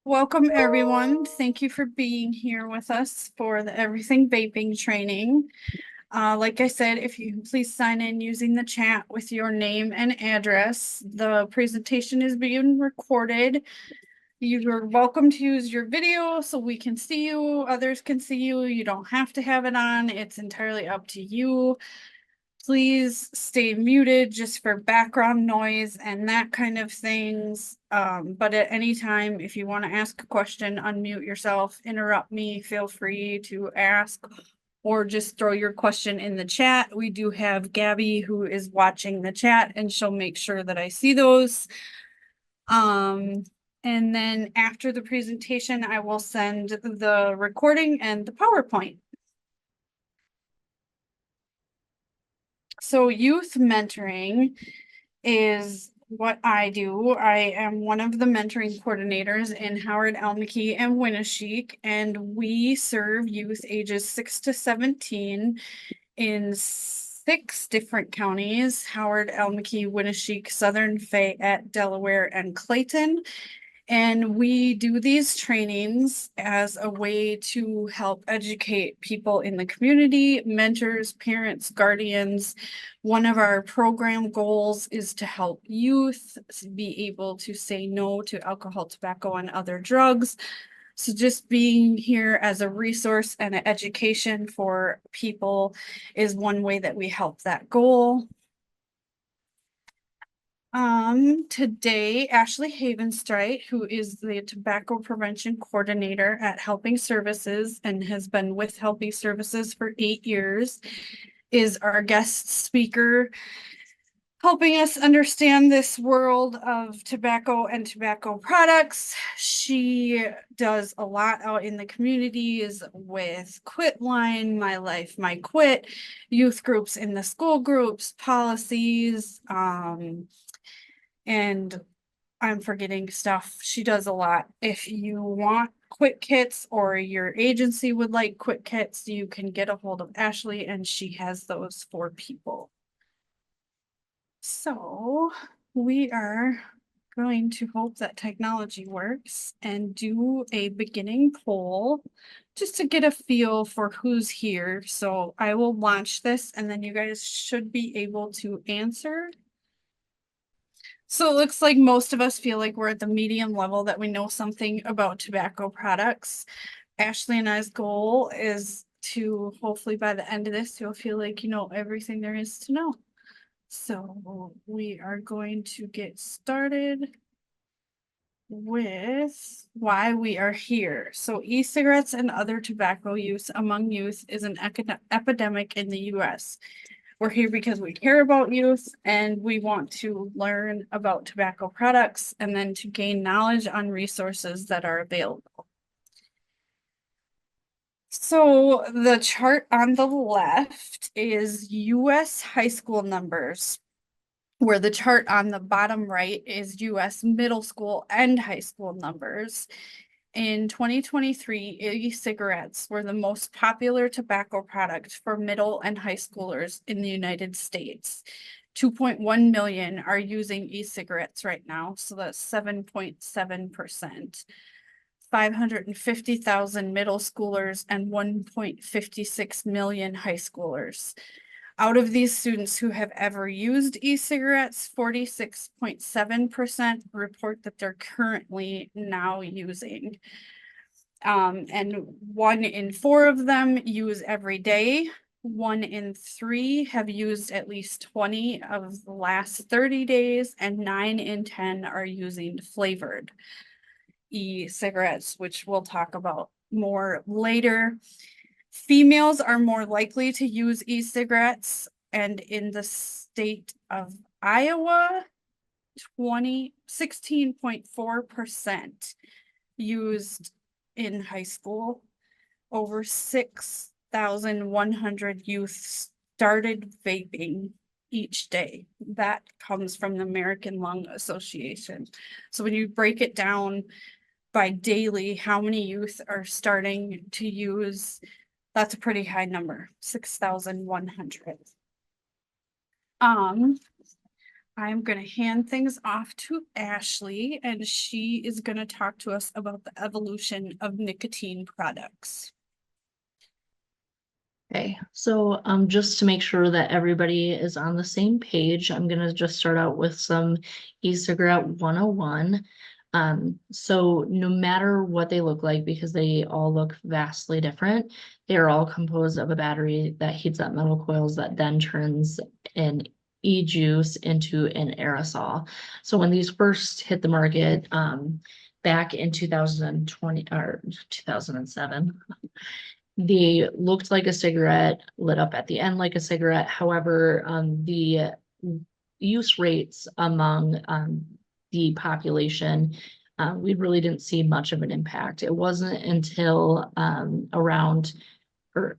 Welcome, everyone. Thank you for being here with us for the Everything Vaping training. Like I said, if you can please sign in using the chat with your name and address. The presentation is being recorded. You're welcome to use your video so we can see you, others can see you. You don't have to have it on. It's entirely up to you. Please stay muted just for background noise and that kind of things. But at any time, if you want to ask a question, unmute yourself, interrupt me, feel free to ask or just throw your question in the chat. We do have Gabby who is watching the chat and she'll make sure that I see those. And then after the presentation, I will send the recording and the PowerPoint. So youth mentoring is what I do. I am one of the mentoring coordinators in Howard, Elmeke, and Winneshiek, and we serve youth ages 6 to 17 in 6 different counties: Howard, Elmeke, Winneshiek, Southern Fayette, Delaware, and Clayton. And we do these trainings as a way to help educate people in the community, mentors, parents, guardians. One of our program goals is to help youth be able to say no to alcohol, tobacco, and other drugs. So just being here as a resource and an education for people is one way that we help that goal. Today, Ashley Havenstrite, who is the tobacco prevention coordinator at Helping Services and has been with Helping Services for 8 years, is our guest speaker, helping us understand this world of tobacco and tobacco products. She does a lot out in the communities with Quit Line, My Life, My Quit, youth groups in the school groups, policies, and I'm forgetting stuff. She does a lot. If you want quit kits or your agency would like quit kits, you can get a hold of Ashley and she has those for people. So we are going to hope that technology works and do a beginning poll just to get a feel for who's here. So I will launch this and then you guys should be able to answer. So it looks like most of us feel like we're at the medium level, that we know something about tobacco products. Ashley and I's goal is to hopefully by the end of this, you'll feel like you know everything there is to know. So we are going to get started with why we are here. So e-cigarettes and other tobacco use among youth is an epidemic in the US. We're here because we care about youth and we want to learn about tobacco products and then to gain knowledge on resources that are available. So the chart on the left is US high school numbers, where the chart on the bottom right is US middle school and high school numbers. In 2023, e-cigarettes were the most popular tobacco product for middle and high schoolers in the United States. 2.1 million are using e-cigarettes right now, so that's 7.7%. 550,000 middle schoolers and 1.56 million high schoolers. Out of these students who have ever used e-cigarettes, 46.7% report that they're currently now using. And 1 in 4 of them use every day. 1 in 3 have used at least 20 of the last 30 days, and 9 in 10 are using flavored e-cigarettes, which we'll talk about more later. Females are more likely to use e-cigarettes, and in the state of Iowa, 16.4% used in high school. Over 6,100 youth started vaping each day. That comes from the American Lung Association. So when you break it down by daily, how many youth are starting to use, that's a pretty high number, 6,100. I'm going to hand things off to Ashley, and she is going to talk to us about the evolution of nicotine products. Okay, so just to make sure that everybody is on the same page, I'm gonna just start out with some e-cigarette 101. So no matter what they look like, because they all look vastly different, they are all composed of a battery that heats up metal coils that then turns an e-juice into an aerosol. So when these first hit the market, back in 2020 or 2007, they looked like a cigarette, lit up at the end like a cigarette. However, the use rates among the population, we really didn't see much of an impact. It wasn't until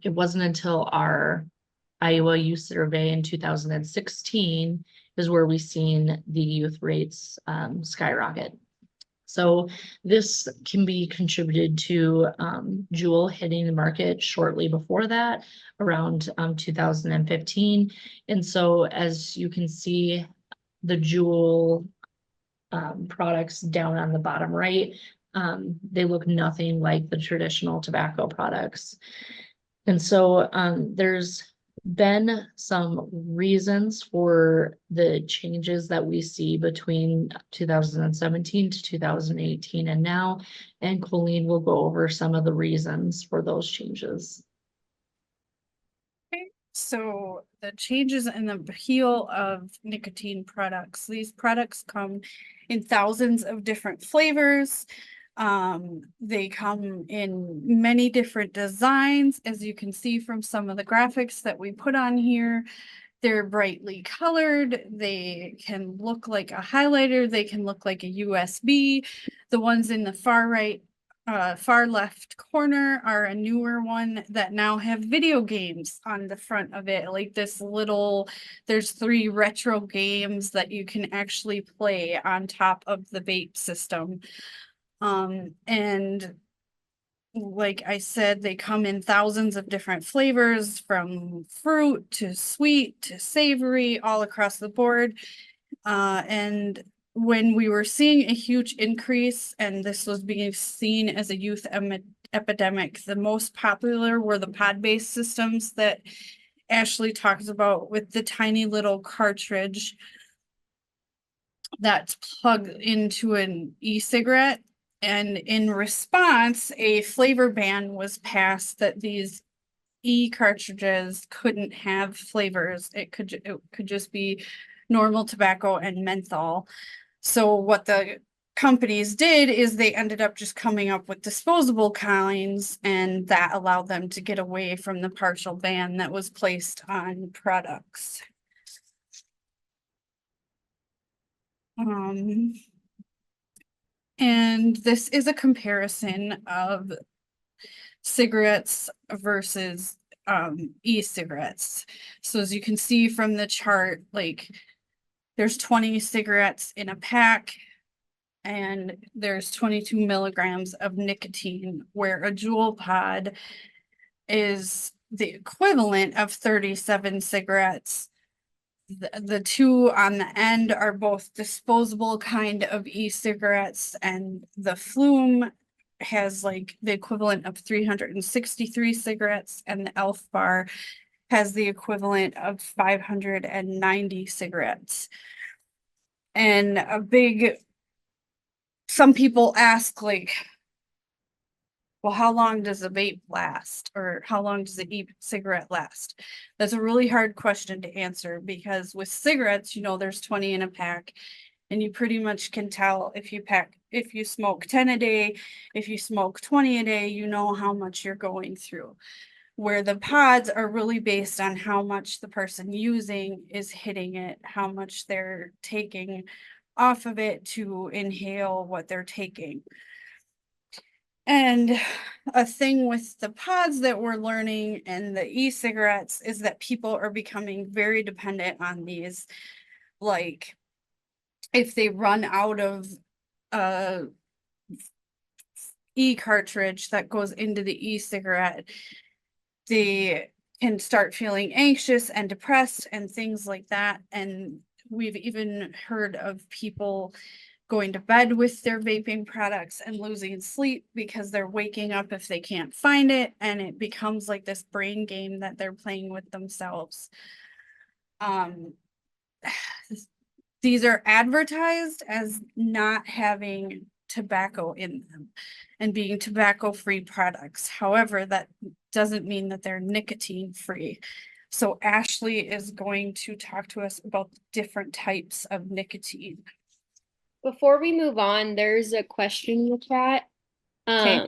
it wasn't until our Iowa Youth Survey in 2016 is where we seen the youth rates skyrocket. So this can be contributed to Juul hitting the market shortly before that, around 2015. And so as you can see, the Juul products down on the bottom right, they look nothing like the traditional tobacco products. And so there's been some reasons for the changes that we see between 2017 to 2018 and now, and Colleen will go over some of the reasons for those changes. Okay, so the changes in the appeal of nicotine products. These products come in thousands of different flavors. They come in many different designs, as you can see from some of the graphics that we put on here. They're brightly colored. They can look like a highlighter. They can look like a USB. The ones in the far right, far left corner are a newer one that now have video games on the front of it. Like this little, there's 3 retro games that you can actually play on top of the vape system. And like I said, they come in thousands of different flavors, from fruit to sweet to savory, all across the board. And when we were seeing a huge increase, and this was being seen as a youth epidemic, the most popular were the pod-based systems that Ashley talks about, with the tiny little cartridge that's plugged into an e-cigarette. And in response, a flavor ban was passed that these e-cartridges couldn't have flavors. It could just be normal tobacco and menthol. So what the companies did is they ended up just coming up with disposable kinds, and that allowed them to get away from the partial ban that was placed on products. And this is a comparison of cigarettes versus e-cigarettes. So as you can see from the chart, like there's 20 cigarettes in a pack, and there's 22 milligrams of nicotine, where a Juul pod is the equivalent of 37 cigarettes. The 2 on the end are both disposable kind of e-cigarettes, and the Flume has like the equivalent of 363 cigarettes, and the Elf Bar has the equivalent of 590 cigarettes. And some people ask, like, well, how long does a vape last, or how long does an e-cigarette last? That's a really hard question to answer, because with cigarettes, there's 20 in a pack, and you pretty much can tell if you smoke 10 a day, if you smoke 20 a day, you know how much you're going through. Where the pods are really based on how much the person using is hitting it, how much they're taking off of it to inhale what they're taking. And a thing with the pods that we're learning and the e-cigarettes is that people are becoming very dependent on these. Like, if they run out of e-cartridge that goes into the e-cigarette, they can start feeling anxious and depressed and things like that. And We've even heard of people going to bed with their vaping products and losing sleep because they're waking up if they can't find it, and it becomes like this brain game that they're playing with themselves. These are advertised as not having tobacco in them and being tobacco-free products. However, that doesn't mean that they're nicotine-free. So Ashley is going to talk to us about different types of nicotine. Before we move on, there's a question in the chat Okay.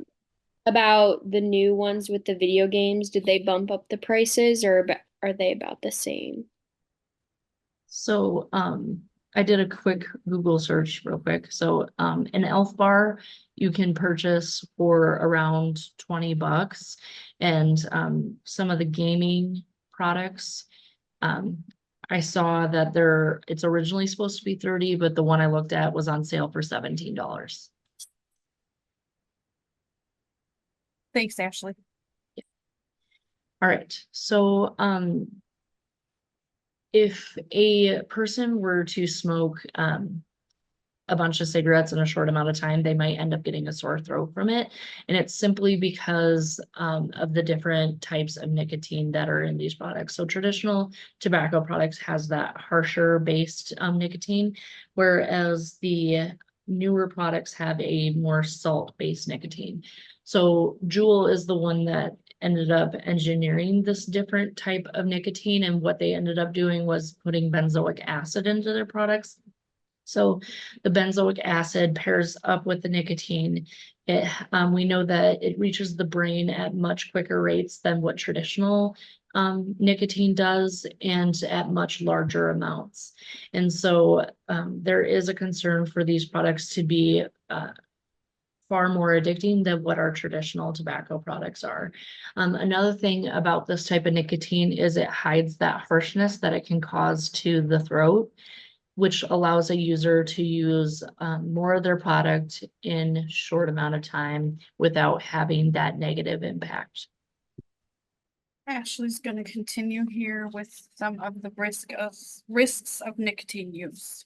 about the new ones with the video games. Did they bump up the prices, or are they about the same? So, I did a quick Google search real quick. So, an Elf bar you can purchase for around $20, and some of the gaming products, I saw that it's originally supposed to be 30, but the one I looked at was on sale for $17. Thanks, Ashley. All right, so if a person were to smoke a bunch of cigarettes in a short amount of time, they might end up getting a sore throat from it. And it's simply because of the different types of nicotine that are in these products. So traditional tobacco products has that harsher based nicotine, whereas the newer products have a more salt-based nicotine. So Juul is the one that ended up engineering this different type of nicotine, and what they ended up doing was putting benzoic acid into their products. So the benzoic acid pairs up with the nicotine. We know that it reaches the brain at much quicker rates than what traditional nicotine does, and at much larger amounts. And so there is a concern for these products to be far more addicting than what our traditional tobacco products are. Another thing about this type of nicotine is it hides that harshness that it can cause to the throat, which allows a user to use more of their product in short amount of time without having that negative impact. Ashley's going to continue here with some of the risks of nicotine use.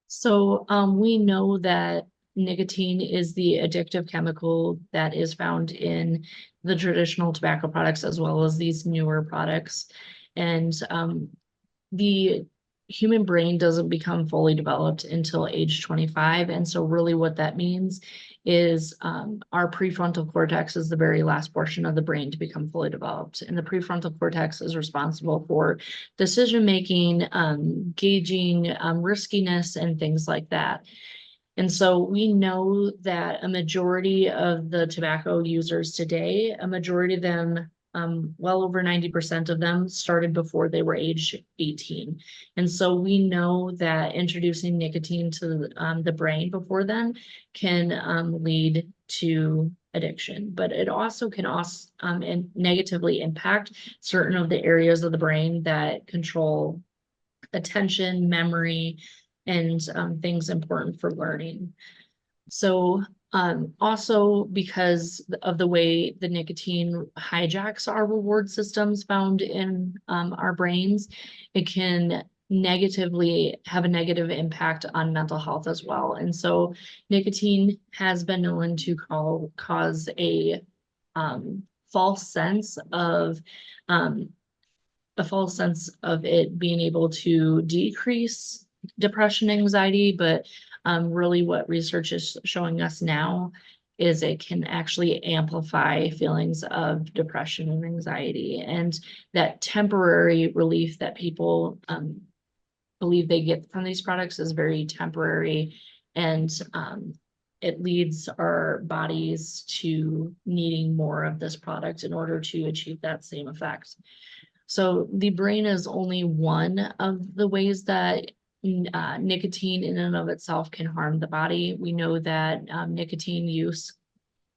So we know that nicotine is the addictive chemical that is found in the traditional tobacco products as well as these newer products. And the human brain doesn't become fully developed until age 25. And so really what that means is our prefrontal cortex is the very last portion of the brain to become fully developed. And the prefrontal cortex is responsible for decision-making, gauging riskiness, and things like that. And so we know that a majority of the tobacco users today, a majority of them, well over 90% of them started before they were age 18. And so we know that introducing nicotine to the brain before then can lead to addiction, but it also can negatively impact certain of the areas of the brain that control attention, memory, and things important for learning. So also because of the way the nicotine hijacks our reward systems found in our brains, it can have a negative impact on mental health as well. And so nicotine has been known to cause a false sense of it being able to decrease depression, anxiety, but really what research is showing us now is it can actually amplify feelings of depression and anxiety, and that temporary relief that people believe they get from these products is very temporary, and it leads our bodies to needing more of this product in order to achieve that same effect. So the brain is only one of the ways that nicotine in and of itself can harm the body. We know that nicotine use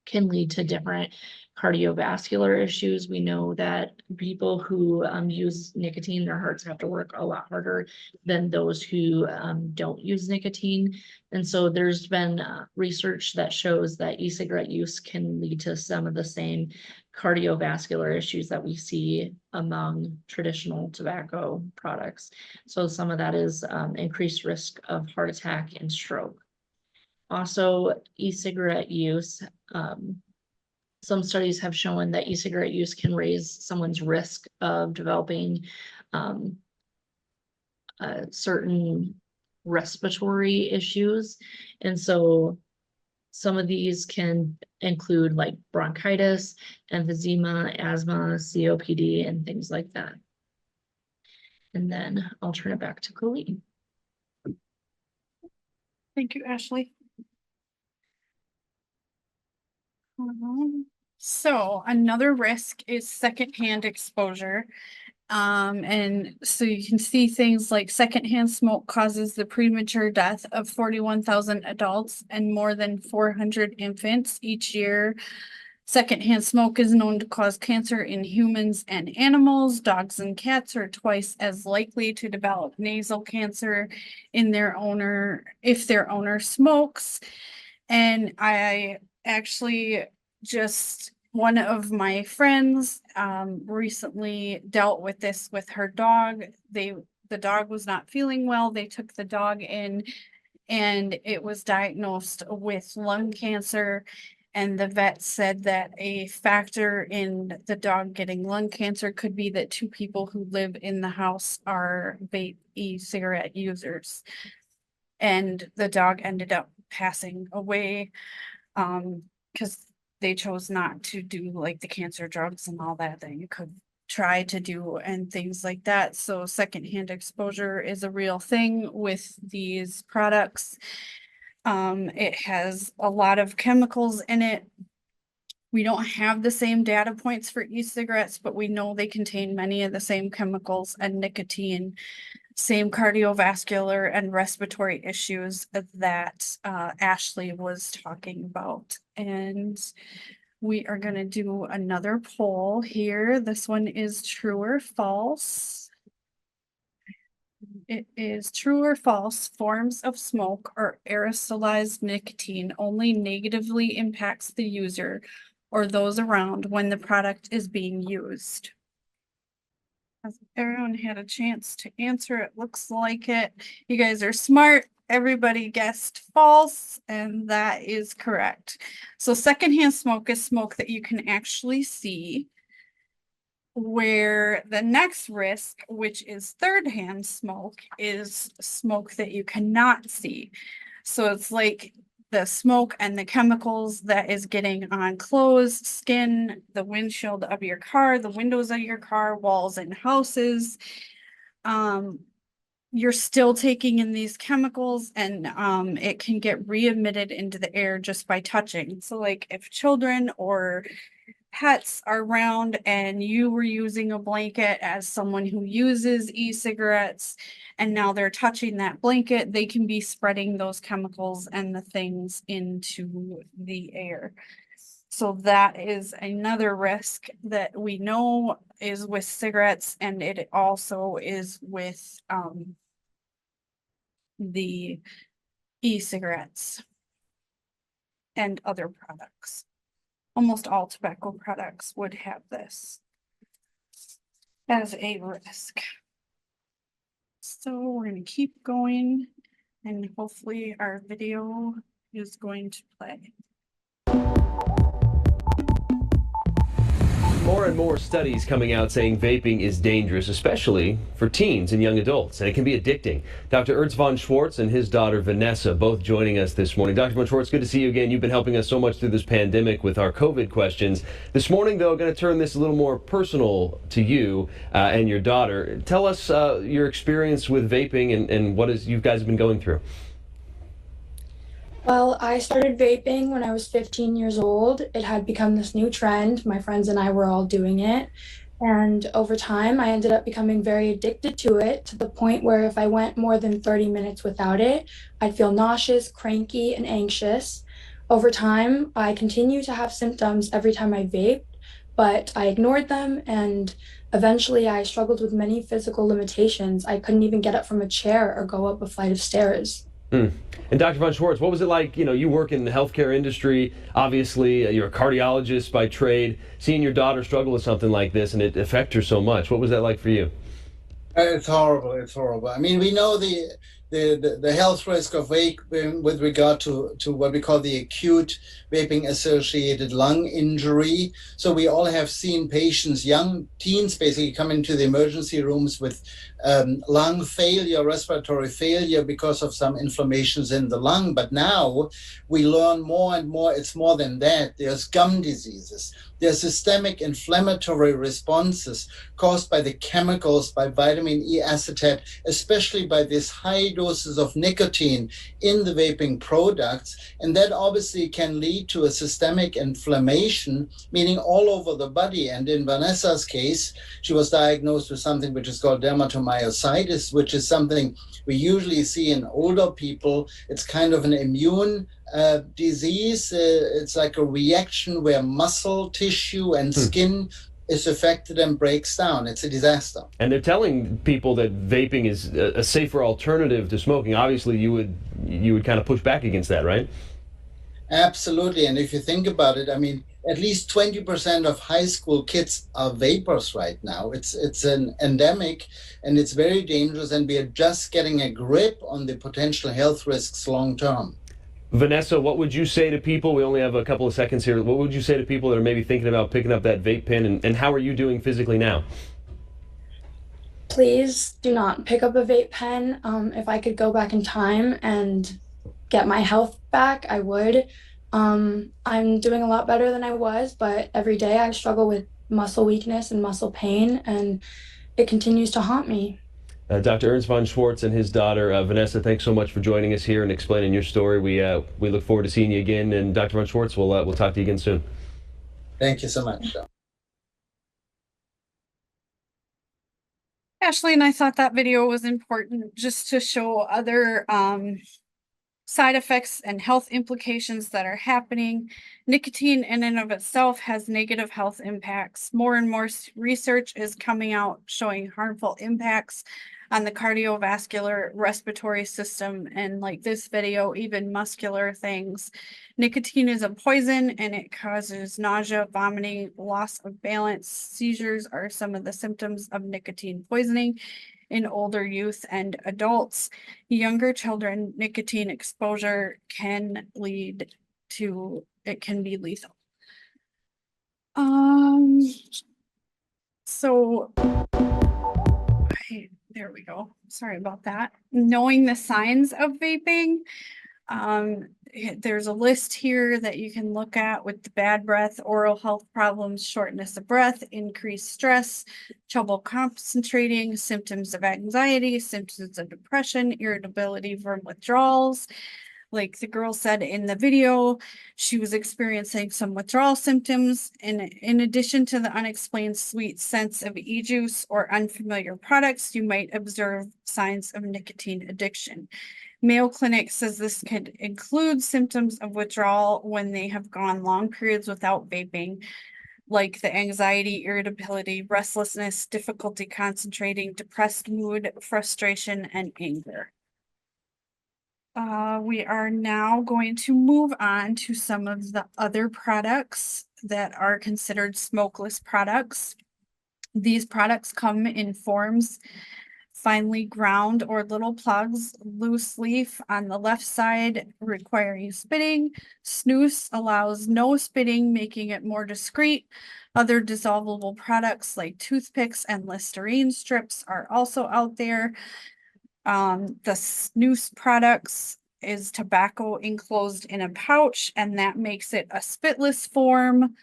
can lead to different cardiovascular issues. We know that people who use nicotine, their hearts have to work a lot harder than those who don't use nicotine. And so there's been research that shows that e-cigarette use can lead to some of the same cardiovascular issues that we see among traditional tobacco products. So some of that is increased risk of heart attack and stroke. Also, e-cigarette use, some studies have shown that e-cigarette use can raise someone's risk of developing certain respiratory issues. And so some of these can include like bronchitis, emphysema, asthma, COPD, and things like that. And then I'll turn it back to Colinne. Thank you, Ashley. So another risk is secondhand exposure. And so you can see things like secondhand smoke causes the premature death of 41,000 adults and more than 400 infants each year. Secondhand smoke is known to cause cancer in humans and animals. Dogs and cats are twice as likely to develop nasal cancer in their owner if their owner smokes. And I actually just one of my friends recently dealt with this with her dog. The dog was not feeling well. They took the dog in and it was diagnosed with lung cancer. And the vet said that a factor in the dog getting lung cancer could be that two people who live in the house are vape e-cigarette users. And the dog ended up passing away because they chose not to do like the cancer drugs and all that you could try to do and things like that. So secondhand exposure is a real thing with these products. It has a lot of chemicals in it. We don't have the same data points for e-cigarettes, but we know they contain many of the same chemicals and nicotine, same cardiovascular and respiratory issues that Ashley was talking about. And we are going to do another poll here. This one is true or false. It is true or false. Forms of smoke or aerosolized nicotine only negatively impacts the user or those around when the product is being used. Has everyone had a chance to answer? It looks like it. You guys are smart. Everybody guessed false, and that is correct. So secondhand smoke is smoke that you can actually see, where the next risk, which is third-hand smoke, is smoke that you cannot see. So it's like the smoke and the chemicals that is getting on clothes, skin, the windshield of your car, the windows of your car, walls in houses. You're still taking in these chemicals and it can get re-emitted into the air just by touching. So like if children or pets are around and you were using a blanket as someone who uses e-cigarettes and now they're touching that blanket, they can be spreading those chemicals and the things into the air. So that is another risk that we know is with cigarettes, and it also is with the e-cigarettes and other products. Almost all tobacco products would have this as a risk. So we're going to keep going and hopefully our video is going to play. More and more studies coming out saying vaping is dangerous, especially for teens and young adults, and it can be addicting. Dr. Ernst von Schwartz and his daughter Vanessa both joining us this morning. Dr. von Schwartz, good to see you again. You've been helping us so much through this pandemic with our COVID questions. This morning, though, going to turn this a little more personal to you and your daughter. Tell us your experience with vaping and what you guys have been going through. Well, I started vaping when I was 15 years old. It had become this new trend. My friends and I were all doing it. And over time, I ended up becoming very addicted to it, to the point where if I went more than 30 minutes without it, I'd feel nauseous, cranky, and anxious. Over time, I continue to have symptoms every time I vaped, but I ignored them, and eventually I struggled with many physical limitations. I couldn't even get up from a chair or go up a flight of stairs. Hmm. And Dr. Von Schwartz, what was it like? You know, you work in the healthcare industry. Obviously, you're a cardiologist by trade. Seeing your daughter struggle with something like this and it affect her so much. What was that like for you? It's horrible. It's horrible. I mean, we know the health risk of vaping with regard to what we call the acute vaping associated lung injury. So we all have seen patients, young teens, basically come into the emergency rooms with lung failure, respiratory failure because of some inflammations in the lung. But now we learn more and more. It's more than that. There's gum diseases. There's systemic inflammatory responses caused by the chemicals, by vitamin E acetate, especially by these high doses of nicotine in the vaping products. And that obviously can lead to a systemic inflammation, meaning all over the body. And in Vanessa's case, she was diagnosed with something which is called dermatomyositis, which is something we usually see in older people. It's kind of an immune disease. It's like a reaction where muscle tissue and skin is affected and breaks down. It's a disaster. And they're telling people that vaping is a safer alternative to smoking. Obviously, you would kind of push back against that, right? Absolutely. And if you think about it, I mean, at least 20% of high school kids are vapors right now. It's an endemic and it's very dangerous, and we are just getting a grip on the potential health risks long term. Vanessa, what would you say to people? We only have a couple of seconds here. What would you say to people that are maybe thinking about picking up that vape pen, and how are you doing physically now? Please do not pick up a vape pen. If I could go back in time and get my health back, I would. I'm doing a lot better than I was, but every day I struggle with muscle weakness and muscle pain, and it continues to haunt me. Dr. Ernst von Schwartz and his daughter, Vanessa, thanks so much for joining us here and explaining your story. We look forward to seeing you again. And Dr. von Schwartz, we'll talk to you again soon. Thank you so much. Ashley and I thought that video was important just to show other side effects and health implications that are happening. Nicotine in and of itself has negative health impacts. More and more research is coming out showing harmful impacts on the cardiovascular respiratory system, and like this video, even muscular things. Nicotine is a poison and it causes nausea, vomiting, loss of balance. Seizures are some of the symptoms of nicotine poisoning in older youth and adults. Younger children, nicotine exposure can lead to, it can be lethal. There we go. Sorry about that. Knowing the signs of vaping. There's a list here that you can look at with the bad breath, oral health problems, shortness of breath, increased stress, trouble concentrating, symptoms of anxiety, symptoms of depression, irritability from withdrawals. Like the girl said in the video, she was experiencing some withdrawal symptoms. And in addition to the unexplained sweet sense of e-juice or unfamiliar products, you might observe signs of nicotine addiction. Mayo Clinic says this could include symptoms of withdrawal when they have gone long periods without vaping, like the anxiety, irritability, restlessness, difficulty concentrating, depressed mood, frustration, and anger. We are now going to move on to some of the other products that are considered smokeless products. These products come in forms finely ground or little plugs, loose leaf on the left side requiring spitting. Snus allows no spitting, making it more discreet. Other dissolvable products like toothpicks and Listerine strips are also out there. The snus products is tobacco enclosed in a pouch, and that makes it a spitless form.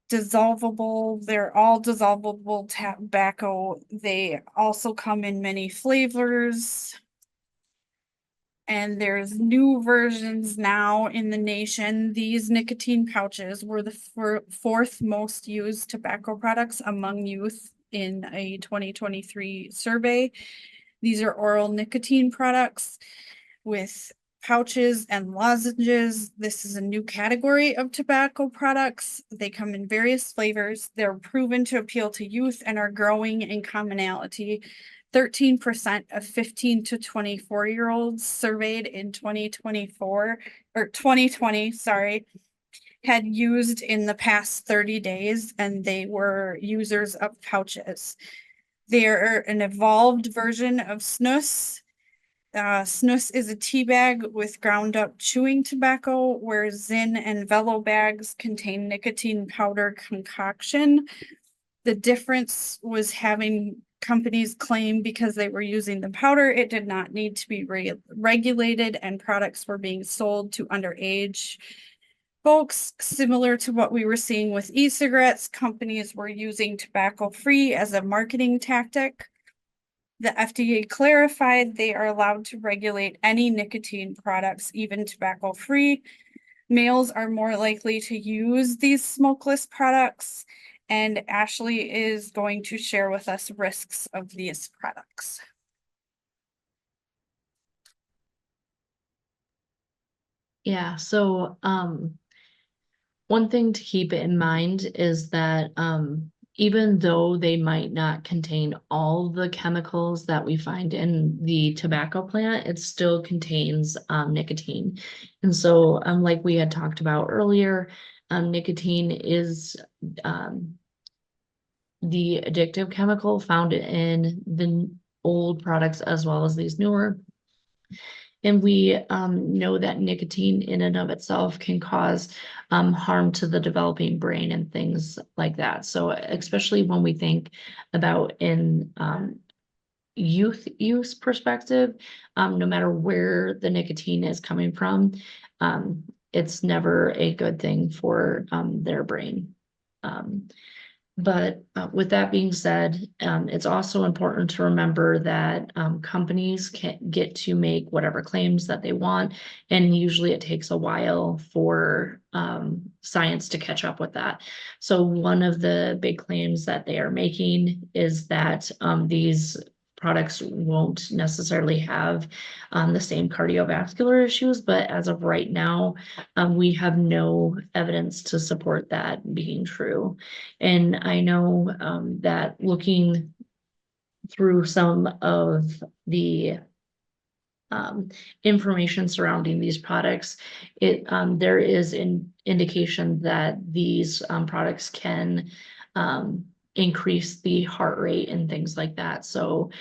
Dissolvable, they're all dissolvable tobacco. They also come in many flavors. And there's new versions now in the nation. These nicotine pouches were the fourth most used tobacco products among youth in a 2023 survey. These are oral nicotine products with pouches and lozenges. This is a new category of tobacco products. They come in various flavors. They're proven to appeal to youth and are growing in commonality. 13% of 15 to 24-year-olds surveyed in 2024 or 2020, sorry, had used in the past 30 days, and they were users of pouches. They're an evolved version of snus. Snus is a tea bag with ground up chewing tobacco, where Zyn and Velo bags contain nicotine powder concoction. The difference was having companies claim because they were using the powder, it did not need to be regulated, and products were being sold to underage folks. Similar to what we were seeing with e-cigarettes, companies were using tobacco-free as a marketing tactic. The FDA clarified they are allowed to regulate any nicotine products, even tobacco-free. Males are more likely to use these smokeless products, and Ashley is going to share with us risks of these products. Yeah, so one thing to keep in mind is that even though they might not contain all the chemicals that we find in the tobacco plant, it still contains nicotine. And so like we had talked about earlier, nicotine is the addictive chemical found in the old products as well as these newer. And we know that nicotine in and of itself can cause harm to the developing brain and things like that. So especially when we think about in youth use perspective, no matter where the nicotine is coming from, it's never a good thing for their brain. But with that being said, it's also important to remember that companies can get to make whatever claims that they want, and usually it takes a while for science to catch up with that. So one of the big claims that they are making is that these products won't necessarily have the same cardiovascular issues, but as of right now, we have no evidence to support that being true. And I know that looking through some of the information surrounding these products, there is an indication that these products can increase the heart rate and things like that. So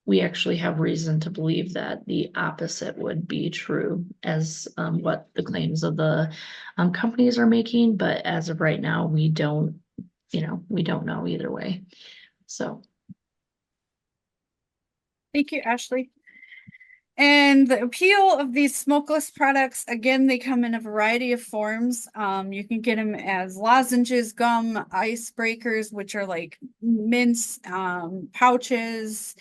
we actually have reason to believe that the opposite would be true as what the claims of the companies are making. But as of right now, we don't know either way. So. Thank you, Ashley. And the appeal of these smokeless products, again, they come in a variety of forms. You can get them as lozenges, gum, icebreakers, which are like mints, pouches.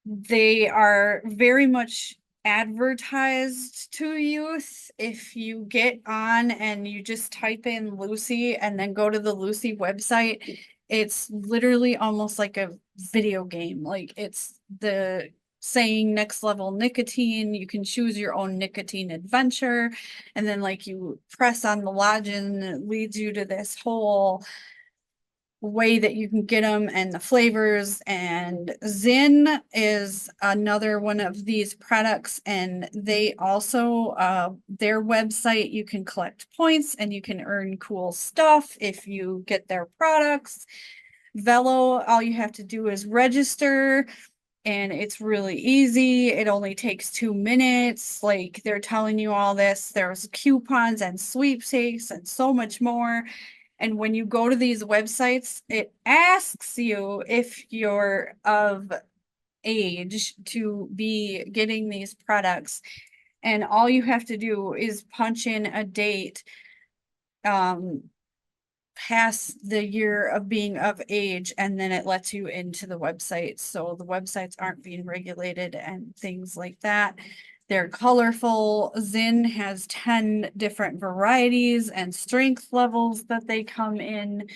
They are very much advertised to youth. If you get on and you just type in Lucy and then go to the Lucy website, it's literally almost like a video game. Like it's the saying next level nicotine, you can choose your own nicotine adventure, and then like you press on the login, it leads you to this whole way that you can get them and the flavors. And Zyn is another one of these products, and they also their website, you can collect points and you can earn cool stuff if you get their products. Velo, all you have to do is register, and it's really easy. It only takes 2 minutes. Like they're telling you all this. There's coupons and sweepstakes and so much more. And when you go to these websites, it asks you if you're of age to be getting these products. And all you have to do is punch in a date past the year of being of age, and then it lets you into the website. So the websites aren't being regulated and things like that. They're colorful. Zyn has 10 different varieties and strength levels that they come in.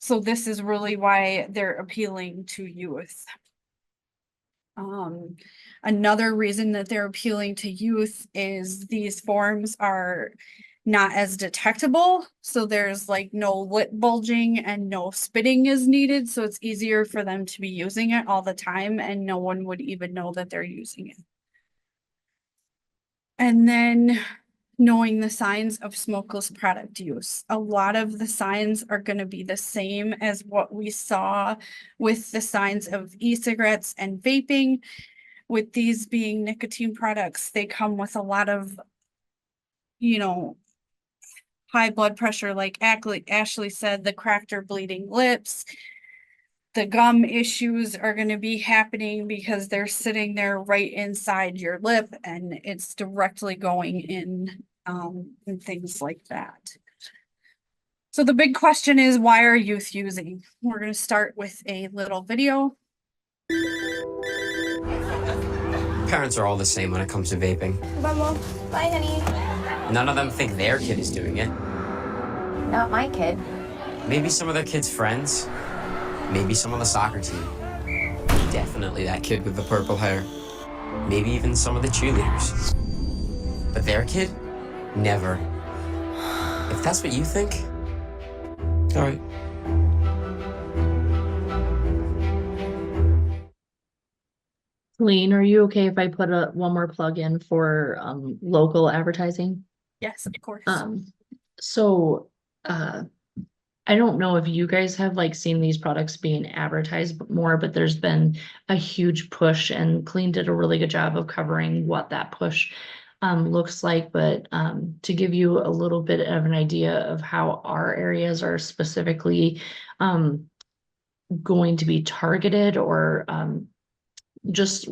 So this is really why they're appealing to youth. Another reason that they're appealing to youth is these forms are not as detectable. So there's like no lip bulging and no spitting is needed. So it's easier for them to be using it all the time and no one would even know that they're using it. And then knowing the signs of smokeless product use. A lot of the signs are going to be the same as what we saw with the signs of e-cigarettes and vaping. With these being nicotine products, they come with a lot of, high blood pressure, like Ashley said, the cracked or bleeding lips. The gum issues are going to be happening because they're sitting there right inside your lip and it's directly going in, and things like that. So the big question is, why are youth using? We're going to start with a little video. Parents are all the same when it comes to vaping. Bye, Mom. Bye, honey. None of them think their kid is doing it. Not my kid. Maybe some of their kids' friends. Maybe some on the soccer team. Definitely that kid with the purple hair. Maybe even some of the cheerleaders. But their kid? Never. If that's what you think, all right. Colinne, are you okay if I put one more plug in for local advertising? Yes, of course. So I don't know if you guys have like seen these products being advertised more, but there's been a huge push and Colinne did a really good job of covering what that push looks like. But to give you a little bit of an idea of how our areas are specifically going to be targeted or just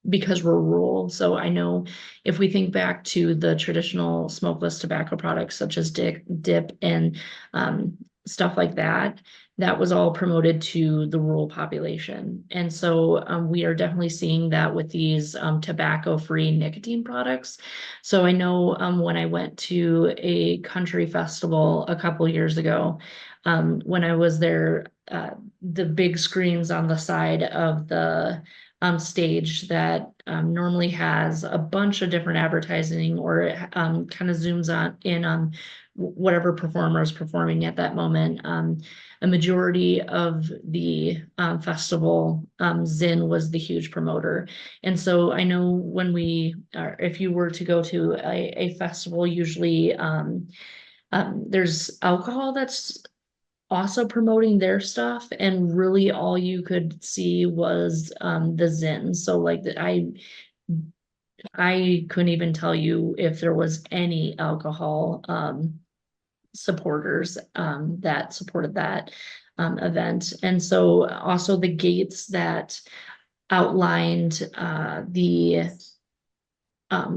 because we're rural. So I know if we think back to the traditional smokeless tobacco products such as dip and stuff like that, that was all promoted to the rural population. And so we are definitely seeing that with these tobacco-free nicotine products. So I know when I went to a country festival a couple years ago, when I was there, the big screens on the side of the stage that normally has a bunch of different advertising or it kind of zooms in on whatever performer is performing at that moment. A majority of the festival, Zyn was the huge promoter. And so I know when if you were to go to a festival, usually there's alcohol that's also promoting their stuff, and really all you could see was the Zyn. So like I couldn't even tell you if there was any alcohol supporters that supported that event. And so also the gates that outlined the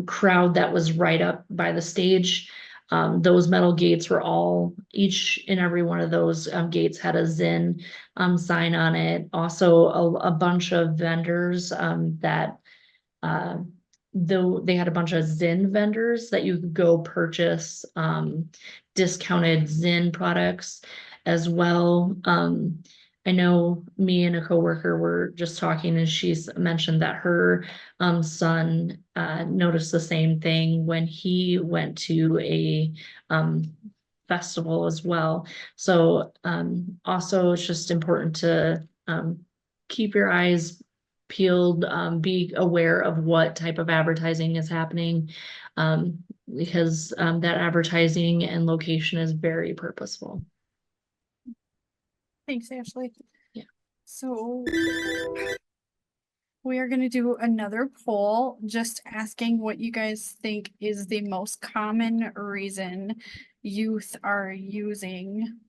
crowd that was right up by the stage. Those metal gates were each and every one of those gates had a Zyn sign on it. Also a bunch of vendors that though they had a bunch of Zyn vendors that you could go purchase discounted Zyn products as well. I know me and a coworker were just talking and she's mentioned that her son noticed the same thing when he went to a festival as well. So also it's just important to keep your eyes peeled, be aware of what type of advertising is happening because that advertising and location is very purposeful. Thanks, Ashley. Yeah. So we are going to do another poll, just asking what you guys think is the most common reason youth are using.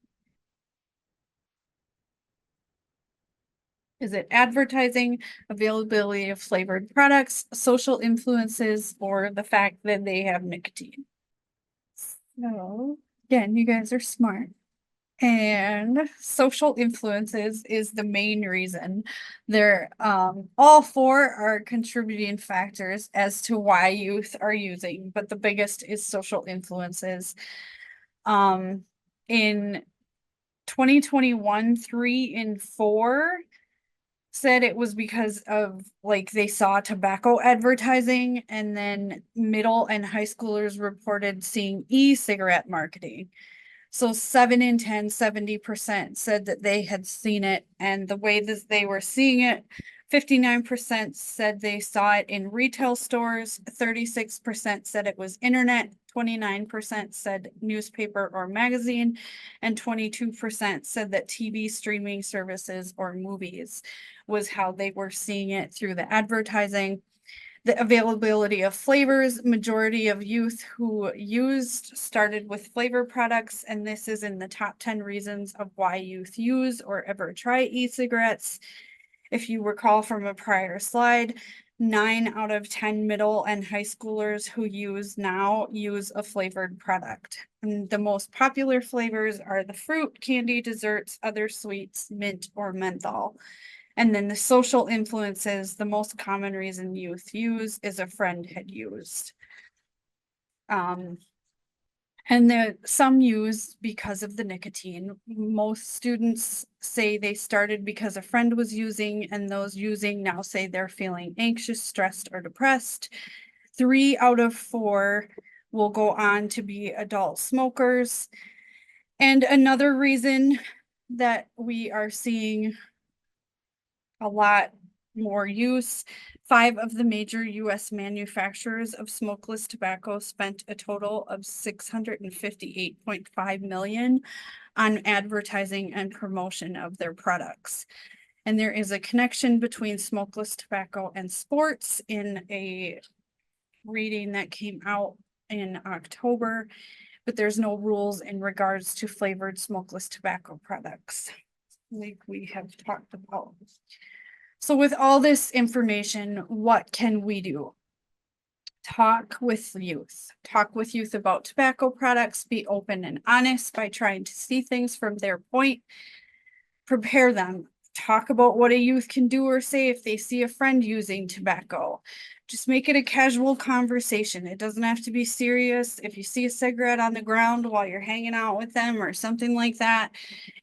Is it advertising, availability of flavored products, social influences, or the fact that they have nicotine? So again, you guys are smart. And social influences is the main reason. They're all four are contributing factors as to why youth are using, but the biggest is social influences. In 2021, 3 in 4 said it was because of like they saw tobacco advertising, and then middle and high schoolers reported seeing e-cigarette marketing. So 7 in 10, 70% said that they had seen it, and the way that they were seeing it, 59% said they saw it in retail stores, 36% said it was internet, 29% said newspaper or magazine, and 22% said that TV streaming services or movies was how they were seeing it through the advertising. The availability of flavors, majority of youth who used started with flavor products, and this is in the top 10 reasons of why youth use or ever try e-cigarettes. If you recall from a prior slide, 9 out of 10 middle and high schoolers who use now use a flavored product. And the most popular flavors are the fruit, candy, desserts, other sweets, mint, or menthol. And then the social influences, the most common reason youth use is a friend had used. And some use because of the nicotine. Most students say they started because a friend was using, and those using now say they're feeling anxious, stressed, or depressed. 3 out of 4 will go on to be adult smokers. And another reason that we are seeing a lot more use, 5 of the major US manufacturers of smokeless tobacco spent a total of $658.5 million on advertising and promotion of their products. And there is a connection between smokeless tobacco and sports in a reading that came out in October, but there's no rules in regards to flavored smokeless tobacco products, like we have talked about. So with all this information, what can we do? Talk with youth. Talk with youth about tobacco products. Be open and honest by trying to see things from their point. Prepare them. Talk about what a youth can do or say if they see a friend using tobacco. Just make it a casual conversation. It doesn't have to be serious. If you see a cigarette on the ground while you're hanging out with them or something like that,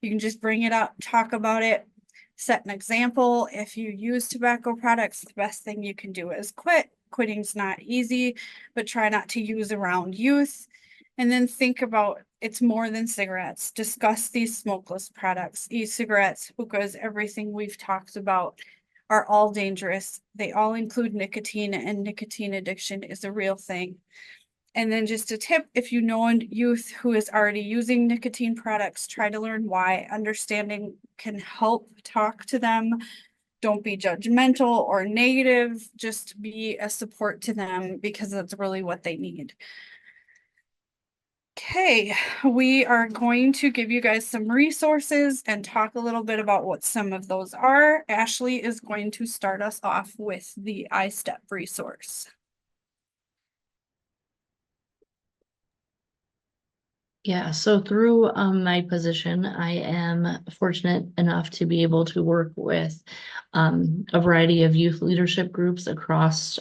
you can just bring it up, talk about it. Set an example. If you use tobacco products, the best thing you can do is quit. Quitting's not easy, but try not to use around youth. And then think about it's more than cigarettes. Discuss these smokeless products, e-cigarettes, hookahs, everything we've talked about are all dangerous. They all include nicotine, and nicotine addiction is a real thing. And then just a tip, if you know a youth who is already using nicotine products, try to learn why. Understanding can help. Talk to them. Don't be judgmental or negative. Just be a support to them because that's really what they need. Okay, we are going to give you guys some resources and talk a little bit about what some of those are. Ashley is going to start us off with the iStep resource. Yeah, so through my position, I am fortunate enough to be able to work with a variety of youth leadership groups across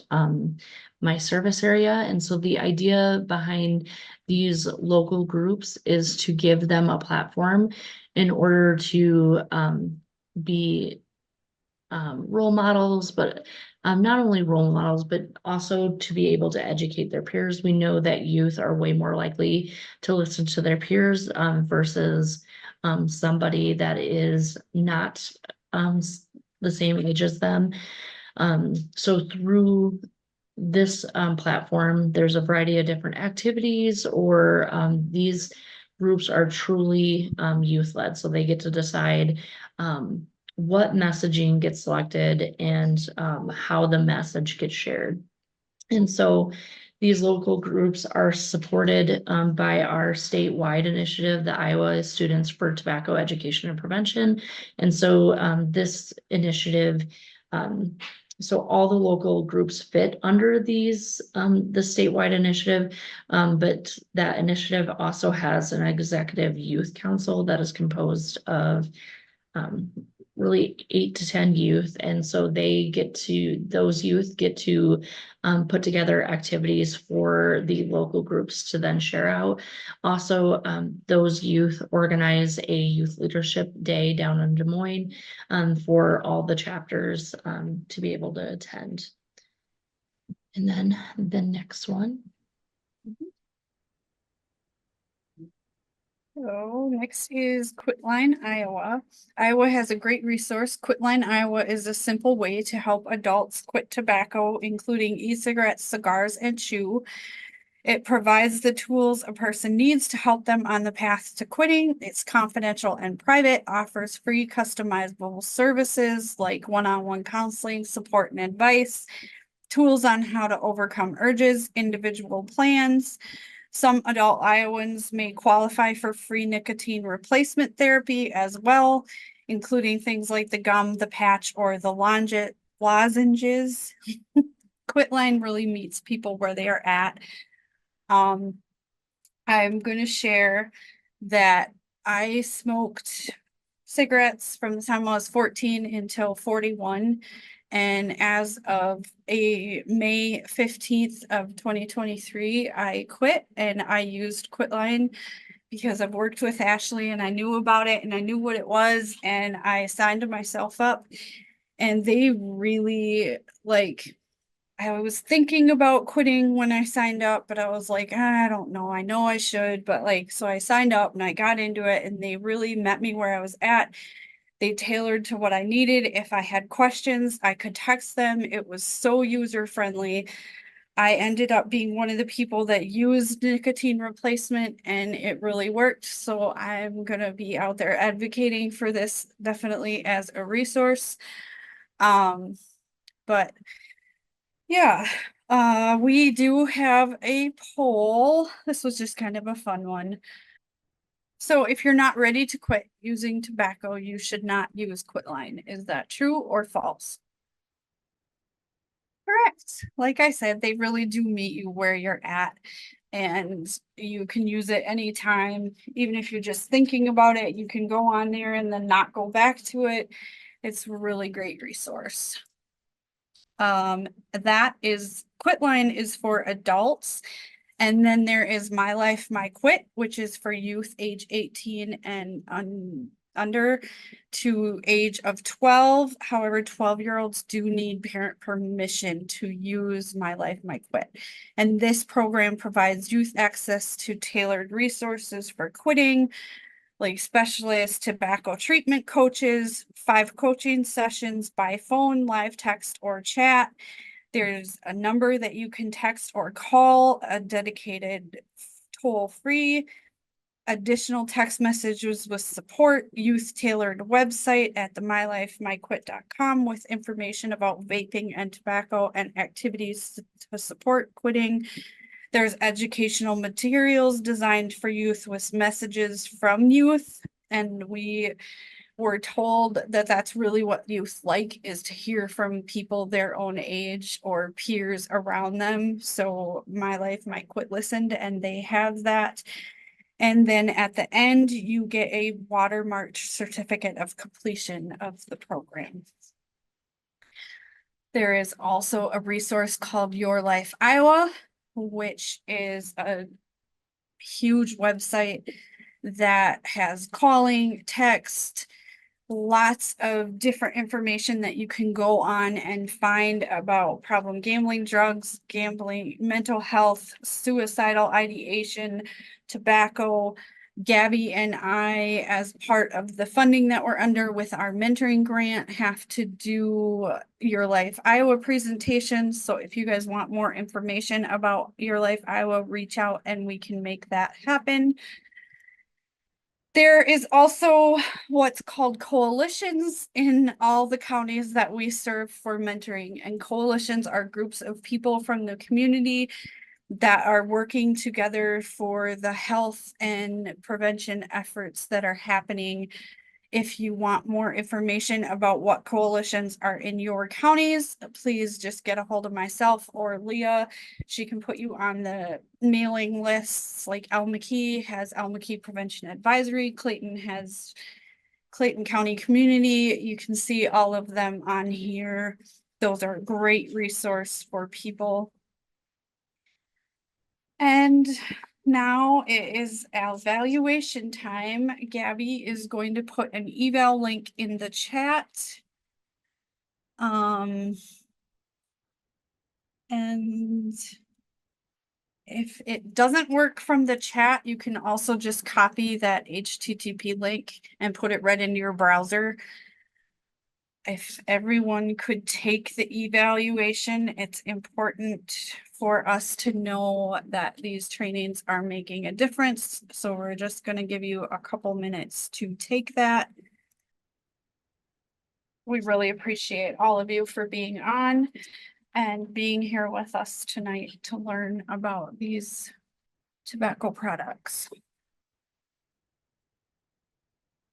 my service area. And so the idea behind these local groups is to give them a platform in order to be role models, but not only role models, but also to be able to educate their peers. We know that youth are way more likely to listen to their peers versus somebody that is not the same age as them. So through this platform, there's a variety of different activities, or these groups are truly youth-led. So they get to decide what messaging gets selected and how the message gets shared. And so these local groups are supported by our statewide initiative, the Iowa Students for Tobacco Education and Prevention. And so this initiative, so all the local groups fit under these, the statewide initiative, but that initiative also has an executive youth council that is composed of really 8 to 10 youth. And so those youth get to put together activities for the local groups to then share out. Also, those youth organize a youth leadership day down in Des Moines for all the chapters to be able to attend. And then the next one. So next is Quitline, Iowa. Iowa has a great resource. Quitline, Iowa is a simple way to help adults quit tobacco, including e-cigarettes, cigars, and chew. It provides the tools a person needs to help them on the path to quitting. It's confidential and private, offers free customizable services like one-on-one counseling, support, and advice, tools on how to overcome urges, individual plans. Some adult Iowans may qualify for free nicotine replacement therapy as well, including things like the gum, the patch, or the lozenges. Quitline really meets people where they are at. I'm going to share that I smoked cigarettes from the time I was 14 until 41. And as of May 15th of 2023, I quit and I used Quitline because I've worked with Ashley and I knew about it and I knew what it was and I signed myself up and they really I was thinking about quitting when I signed up, but I was like, I don't know. I know I should, but so I signed up and I got into it and they really met me where I was at. They tailored to what I needed. If I had questions, I could text them. It was so user friendly. I ended up being one of the people that used nicotine replacement and it really worked. So I'm going to be out there advocating for this definitely as a resource. But yeah, we do have a poll. This was just kind of a fun one. So if you're not ready to quit using tobacco, you should not use Quitline. Is that true or false? Correct. Like I said, they really do meet you where you're at and you can use it anytime. Even if you're just thinking about it, you can go on there and then not go back to it. It's a really great resource. Quitline is for adults. And then there is My Life, My Quit, which is for youth age 18 and under to age of 12. However, 12-year-olds do need parent permission to use My Life, My Quit. And this program provides youth access to tailored resources for quitting, like specialist tobacco treatment coaches, 5 coaching sessions by phone, live text, or chat. There's a number that you can text or call, a dedicated toll-free, additional text messages with support, youth-tailored website at the mylifemyquit.com with information about vaping and tobacco and activities to support quitting. There's educational materials designed for youth with messages from youth, and we were told that that's really what youth like, is to hear from people their own age or peers around them. So My Life, My Quit listened and they have that. And then at the end, you get a watermarked certificate of completion of the program. There is also a resource called Your Life Iowa, which is a huge website that has calling, text, lots of different information that you can go on and find about problem gambling, drugs, gambling, mental health, suicidal ideation, tobacco. Gabby and I, as part of the funding that we're under with our mentoring grant, have to do Your Life Iowa presentations. So if you guys want more information about Your Life Iowa, reach out and we can make that happen. There is also what's called coalitions in all the counties that we serve for mentoring, and coalitions are groups of people from the community that are working together for the health and prevention efforts that are happening. If you want more information about what coalitions are in your counties, please just get a hold of myself or Leah. She can put you on the mailing lists. Like El McKee has El McKee Prevention Advisory. Clayton has Clayton County community. You can see all of them on here. Those are a great resource for people. And now it is evaluation time. Gabby is going to put an eval link in the chat. And if it doesn't work from the chat, you can also just copy that HTTP link and put it right into your browser. If everyone could take the evaluation, it's important for us to know that these trainings are making a difference. So we're just going to give you a couple minutes to take that. We really appreciate all of you for being on and being here with us tonight to learn about these tobacco products.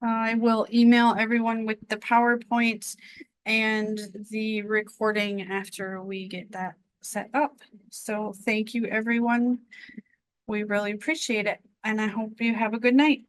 I will email everyone with the PowerPoint and the recording after we get that set up. So thank you, everyone. We really appreciate it, and I hope you have a good night.